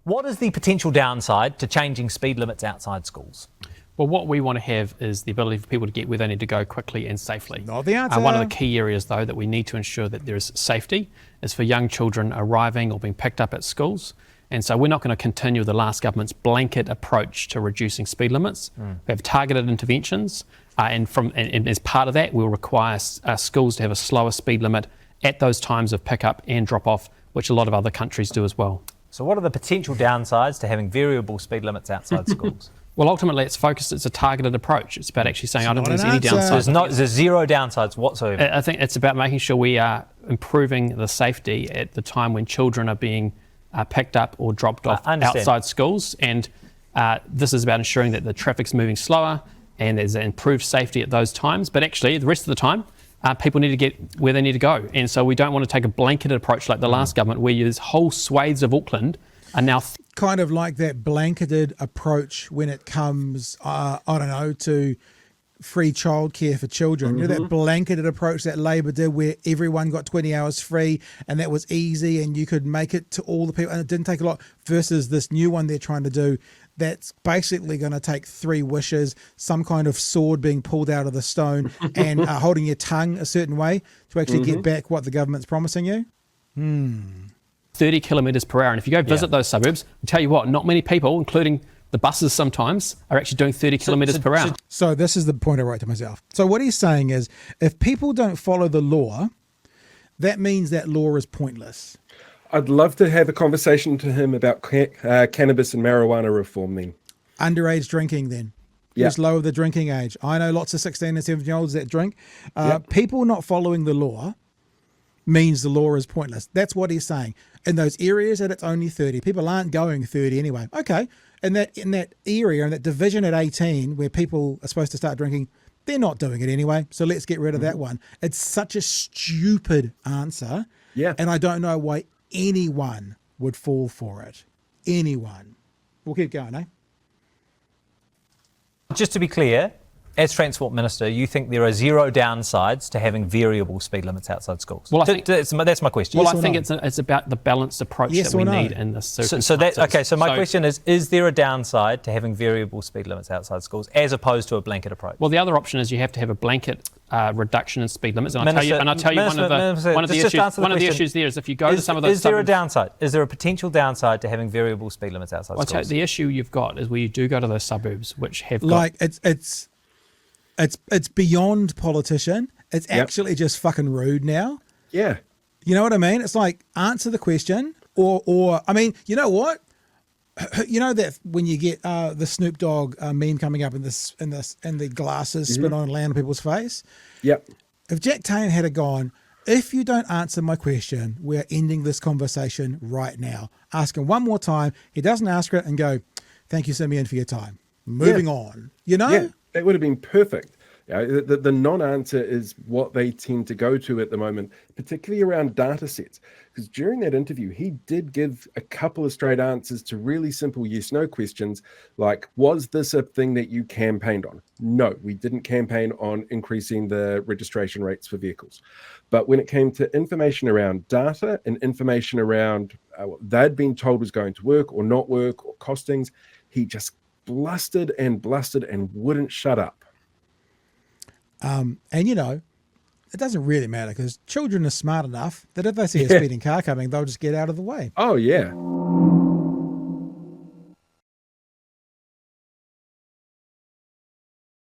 What is the potential downside to changing speed limits outside schools? Well, what we want to have is the ability for people to get where they need to go quickly and safely. Not the answer. One of the key areas, though, that we need to ensure that there is safety is for young children arriving or being picked up at schools. And so we're not going to continue the last government's blanket approach to reducing speed limits. We have targeted interventions, and as part of that, we'll require schools to have a slower speed limit at those times of pick-up and drop-off, which a lot of other countries do as well. So what are the potential downsides to having variable speed limits outside schools? Well, ultimately, it's a targeted approach. It's about actually saying, I don't think there's any downsides. There's zero downsides whatsoever. I think it's about making sure we are improving the safety at the time when children are being picked up or dropped off outside schools. And this is about ensuring that the traffic's moving slower and there's improved safety at those times. But actually, the rest of the time, people need to get where they need to go. And so we don't want to take a blanketed approach like the last government, where there's whole swathes of Auckland are now... kind of like that blanketed approach when it comes, to free childcare for children. You know, that blanketed approach that Labor did where everyone got 20 hours free and that was easy and you could make it to all the people and it didn't take a lot, versus this new one they're trying to do that's basically going to take 3 wishes, some kind of sword being pulled out of the stone and holding your tongue a certain way to actually get back what the government's promising you. 30 kilometres per hour. And if you go visit those suburbs, I'll tell you what, not many people, including the buses sometimes, are actually doing 30 kilometres per hour. So this is the point I wrote to myself. So what he's saying is, if people don't follow the law, that means that law is pointless. I'd love to have a conversation to him about cannabis and marijuana reform then. Underage drinking then. Just lower the drinking age. I know lots of 16 and 17-year-olds that drink. People not following the law means the law is pointless. That's what he's saying. In those areas that it's only 30, people aren't going 30 anyway. Okay, in that area, in that division at 18 where people are supposed to start drinking, they're not doing it anyway. So let's get rid of that one. It's such a stupid answer. Yeah. And I don't know why anyone would fall for it. Anyone. We'll keep going, eh? Just to be clear, as Transport Minister, you think there are zero downsides to having variable speed limits outside schools? Well, I think, that's my question. Well, I think it's about the balanced approach that we need in this circumstances. So my question is there a downside to having variable speed limits outside schools as opposed to a blanket approach? Well, the other option is you have to have a blanket reduction in speed limits. And I'll tell you one of the issues there is if you go to some of those Is there a downside? Is there a potential downside to having variable speed limits outside schools? The issue you've got is where you do go to those suburbs which have It's beyond politician. It's actually just fucking rude now. Yeah. You know what I mean? It's like, answer the question or I mean, you know what? You know that when you get the Snoop Dogg meme coming up and the glasses spin on and land on people's face? Yep. If Jack Tane had gone, if you don't answer my question, we're ending this conversation right now. Ask him one more time. He doesn't ask it and go, thank you, Simeon, for your time. Moving on. You know? Yeah. That would have been perfect. The non-answer is what they tend to go to at the moment, particularly around data sets. Because during that interview, he did give a couple of straight answers to really simple yes-no questions, like, was this a thing that you campaigned on? No, we didn't campaign on increasing the registration rates for vehicles. But when it came to information around data and information around what they'd been told was going to work or not work or costings, he just blustered and wouldn't shut up. And you know, it doesn't really matter because children are smart enough that if they see a speeding car coming, they'll just get out of the way. Oh yeah.